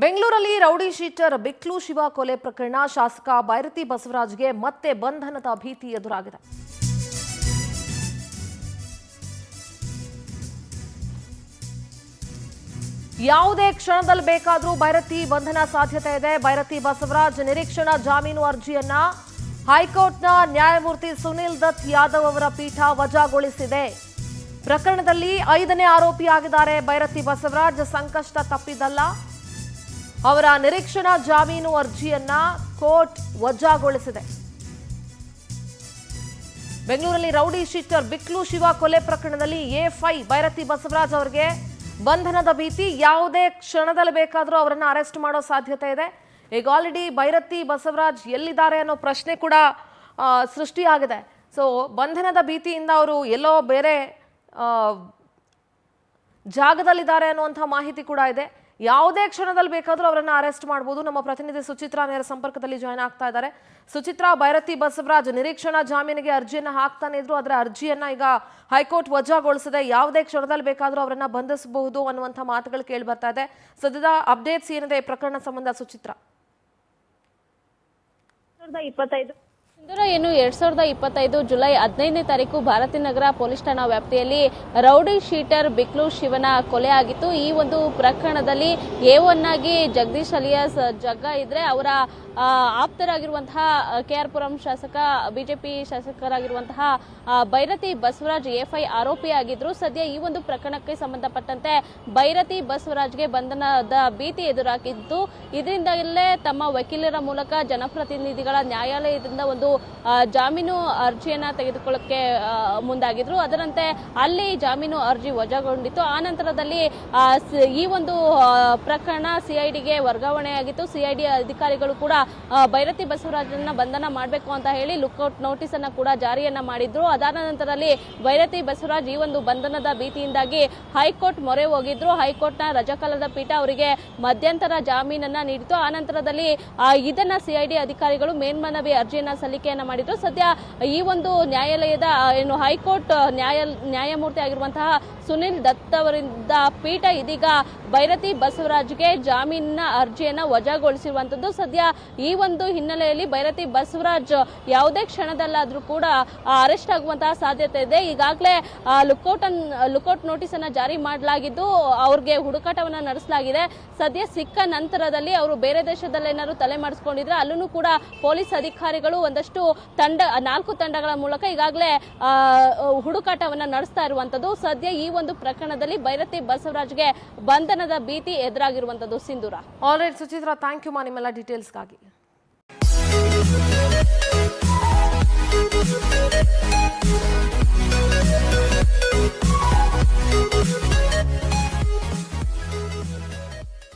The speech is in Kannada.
ಬೆಂಗಳೂರಲ್ಲಿ ರೌಡಿ ಶೀಟರ್ ಬಿಕ್ಲು ಶಿವ ಕೊಲೆ ಪ್ರಕರಣ ಶಾಸಕ ಬೈರತಿ ಬಸವರಾಜ್ಗೆ ಮತ್ತೆ ಬಂಧನದ ಭೀತಿ ಎದುರಾಗಿದೆ. ಯಾವುದೇ ಕ್ಷಣದಲ್ಲಿ ಬೇಕಾದರೂ ಬೈರತಿ ಬಂಧನ ಸಾಧ್ಯತೆ ಇದೆ. ಬೈರತಿ ಬಸವರಾಜ್ ನಿರೀಕ್ಷಣಾ ಜಾಮೀನು ಅರ್ಜಿಯನ್ನ ಹೈಕೋರ್ಟ್ನ ನ್ಯಾಯಮೂರ್ತಿ ಸುನಿಲ್ ದತ್ ಯಾದವ್ ಅವರ ಪೀಠ ವಜಾಗೊಳಿಸಿದೆ. ಪ್ರಕರಣದಲ್ಲಿ 5ನೇ ಆರೋಪಿಯಾಗಿದ್ದಾರೆ ಬೈರತಿ ಬಸವರಾಜ್. ಸಂಕಷ್ಟ ತಪ್ಪಿದ್ದಲ್ಲ. ಅವರ ನಿರೀಕ್ಷಣಾ ಜಾಮೀನು ಅರ್ಜಿಯನ್ನ ಕೋರ್ಟ್ ವಜಾಗೊಳಿಸಿದೆ. ಬೆಂಗಳೂರಲ್ಲಿ ರೌಡಿ ಶೀಟರ್ ಬಿಕ್ಲು ಶಿವ ಕೊಲೆ ಪ್ರಕರಣದಲ್ಲಿ ಎ5 ಬೈರತಿ ಬಸವರಾಜ್ ಅವರಿಗೆ ಬಂಧನದ ಭೀತಿ. ಯಾವುದೇ ಕ್ಷಣದಲ್ಲಿ ಬೇಕಾದರೂ ಅವರನ್ನು ಅರೆಸ್ಟ್ ಮಾಡೋ ಸಾಧ್ಯತೆ ಇದೆ. ಈಗ ಆಲ್ರೆಡಿ ಬೈರತಿ ಬಸವರಾಜ್ ಎಲ್ಲಿದ್ದಾರೆ ಅನ್ನೋ ಪ್ರಶ್ನೆ ಕೂಡ ಸೃಷ್ಟಿಯಾಗಿದೆ. ಸೊ ಬಂಧನದ ಭೀತಿಯಿಂದ ಅವರು ಎಲ್ಲೋ ಬೇರೆ ಜಾಗದಲ್ಲಿದ್ದಾರೆ ಅನ್ನುವಂಥ ಮಾಹಿತಿ ಕೂಡ ಇದೆ. ಯಾವುದೇ ಕ್ಷಣದಲ್ಲಿ ಬೇಕಾದರೂ ಅವರನ್ನು ಅರೆಸ್ಟ್ ಮಾಡಬಹುದು. ನಮ್ಮ ಪ್ರತಿನಿಧಿ ಸುಚಿತ್ರಾ ನೇರ ಸಂಪರ್ಕದಲ್ಲಿ ಜಾಯ್ನ್ ಆಗ್ತಾ ಇದ್ದಾರೆ. ಸುಚಿತ್ರಾ, ಬೈರತಿ ಬಸವರಾಜ್ ನಿರೀಕ್ಷಣಾ ಜಾಮೀನಿಗೆ ಅರ್ಜಿಯನ್ನು ಹಾಕ್ತಾನೆ ಇದ್ರು. ಅದರ ಅರ್ಜಿಯನ್ನ ಈಗ ಹೈಕೋರ್ಟ್ ವಜಾಗೊಳಿಸಿದೆ. ಯಾವುದೇ ಕ್ಷಣದಲ್ಲಿ ಬೇಕಾದರೂ ಅವರನ್ನ ಬಂಧಿಸಬಹುದು ಅನ್ನುವಂಥ ಮಾತುಗಳು ಕೇಳಿ ಬರ್ತಾ ಇದೆ. ಸದ್ಯದ ಅಪ್ಡೇಟ್ಸ್ ಏನಿದೆ ಈ ಪ್ರಕರಣ ಸಂಬಂಧ ಸುಚಿತ್ರಾ? 2025 ಜುಲೈ 15ನೇ ತಾರೀಕು ಭಾರತೀನಗರ ಪೊಲೀಸ್ ಠಾಣಾ ವ್ಯಾಪ್ತಿಯಲ್ಲಿ ರೌಡಿ ಶೀಟರ್ ಬಿಕ್ಲು ಶಿವನ ಕೊಲೆ ಆಗಿತ್ತು. ಈ ಒಂದು ಪ್ರಕರಣದಲ್ಲಿ A1 ಆಗಿ ಜಗದೀಶ್ ಅಲಿಯಾಸ್ ಜಗ್ಗ ಇದ್ರೆ ಅವರ ಆಪ್ತರಾಗಿರುವಂತಹ KR ಪುರಂ ಶಾಸಕ ಬಿಜೆಪಿ ಶಾಸಕರಾಗಿರುವಂತಹ ಬೈರತಿ ಬಸವರಾಜ್ A5 ಆರೋಪಿಯಾಗಿದ್ರು. ಸದ್ಯ ಈ ಒಂದು ಪ್ರಕರಣಕ್ಕೆ ಸಂಬಂಧಪಟ್ಟಂತೆ ಬೈರತಿ ಬಸವರಾಜ್ಗೆ ಬಂಧನದ ಭೀತಿ ಎದುರಾಗಿದ್ದು, ಇದರಿಂದಲೇ ತಮ್ಮ ವಕೀಲರ ಮೂಲಕ ಜನಪ್ರತಿನಿಧಿಗಳ ನ್ಯಾಯಾಲಯದಿಂದ ಒಂದು ಜಾಮೀನು ಅರ್ಜಿಯನ್ನ ತೆಗೆದುಕೊಳ್ಳಕ್ಕೆ ಮುಂದಾಗಿದ್ರು. ಅದರಂತೆ ಅಲ್ಲಿ ಜಾಮೀನು ಅರ್ಜಿ ವಜಾಗೊಂಡಿತ್ತು. ಆ ನಂತರದಲ್ಲಿ ಈ ಒಂದು ಪ್ರಕರಣ CIDಗೆ ವರ್ಗಾವಣೆಯಾಗಿತ್ತು. CID ಅಧಿಕಾರಿಗಳು ಕೂಡ ಬೈರತಿ ಬಸವರಾಜನ್ನ ಬಂಧನ ಮಾಡಬೇಕು ಅಂತ ಹೇಳಿ ಲುಕ್ಔಟ್ ನೋಟಿಸ್ ಅನ್ನ ಕೂಡ ಜಾರಿಯನ್ನ ಮಾಡಿದ್ರು. ಅದಾದ ನಂತರದಲ್ಲಿ ಬೈರತಿ ಬಸವರಾಜ್ ಈ ಒಂದು ಬಂಧನದ ಭೀತಿಯಿಂದಾಗಿ ಹೈಕೋರ್ಟ್ ಮೊರೆ ಹೋಗಿದ್ರು. ಹೈಕೋರ್ಟ್ನ ರಜಾಕಾಲದ ಪೀಠ ಅವರಿಗೆ ಮಧ್ಯಂತರ ಜಾಮೀನನ್ನ ನೀಡಿತು. ಆ ನಂತರದಲ್ಲಿ ಇದನ್ನ CID ಅಧಿಕಾರಿಗಳು ಮೇಲ್ಮನವಿ ಅರ್ಜಿಯನ್ನ ಸಲ್ಲಿಕೆಯನ್ನ ಮಾಡಿದ್ರು. ಸದ್ಯ ಈ ಒಂದು ನ್ಯಾಯಾಲಯದ ಹೈಕೋರ್ಟ್ ನ್ಯಾಯಮೂರ್ತಿ ಆಗಿರುವಂತಹ ಸುನಿಲ್ ದತ್ ಅವರಿಂದ ಪೀಠ ಇದೀಗ ಬೈರತಿ ಬಸವರಾಜ್ಗೆ ಜಾಮೀನಿನ ಅರ್ಜಿಯನ್ನ ವಜಾಗೊಳಿಸಿರುವಂತದ್ದು. ಸದ್ಯ ಈ ಒಂದು ಹಿನ್ನೆಲೆಯಲ್ಲಿ ಬೈರತಿ ಬಸವರಾಜ್ ಯಾವುದೇ ಕ್ಷಣದಲ್ಲಾದ್ರೂ ಕೂಡ ಅರೆಸ್ಟ್ ಆಗುವಂತಹ ಸಾಧ್ಯತೆ ಇದೆ. ಈಗಾಗಲೇ ಲುಕ್ಔಟ್ ನೋಟಿಸ್ ಅನ್ನ ಜಾರಿ ಮಾಡಲಾಗಿದ್ದು ಅವ್ರಿಗೆ ಹುಡುಕಾಟವನ್ನ ನಡೆಸಲಾಗಿದೆ. ಸದ್ಯ ಸಿಕ್ಕ ನಂತರದಲ್ಲಿ ಅವರು ಬೇರೆ ದೇಶದಲ್ಲೇನಾದ್ರು ತಲೆ ಮಾಡಿಸ್ಕೊಂಡಿದ್ರೆ ಅಲ್ಲೂ ಕೂಡ ಪೊಲೀಸ್ ಅಧಿಕಾರಿಗಳು ಒಂದಷ್ಟು 4 ತಂಡಗಳ ಮೂಲಕ ಈಗಾಗಲೇ ಹುಡುಕಾಟವನ್ನ ನಡೆಸ್ತಾ ಇರುವಂತದ್ದು. ಸದ್ಯ ಈ ಒಂದು ಪ್ರಕರಣದಲ್ಲಿ ಬೈರತಿ ಬಸವರಾಜ್ಗೆ ಬಂಧನದ ಭೀತಿ ಎದುರಾಗಿರುವಂತದ್ದು. ಸಿಂಧೂರ. ಆಲ್ರೈಟ್ ಸುಚಿತ್ರಾ, ಥ್ಯಾಂಕ್ ಯು ನಿಮ್ಮೆಲ್ಲ ಡೀಟೇಲ್ಸ್ಗಾಗಿ.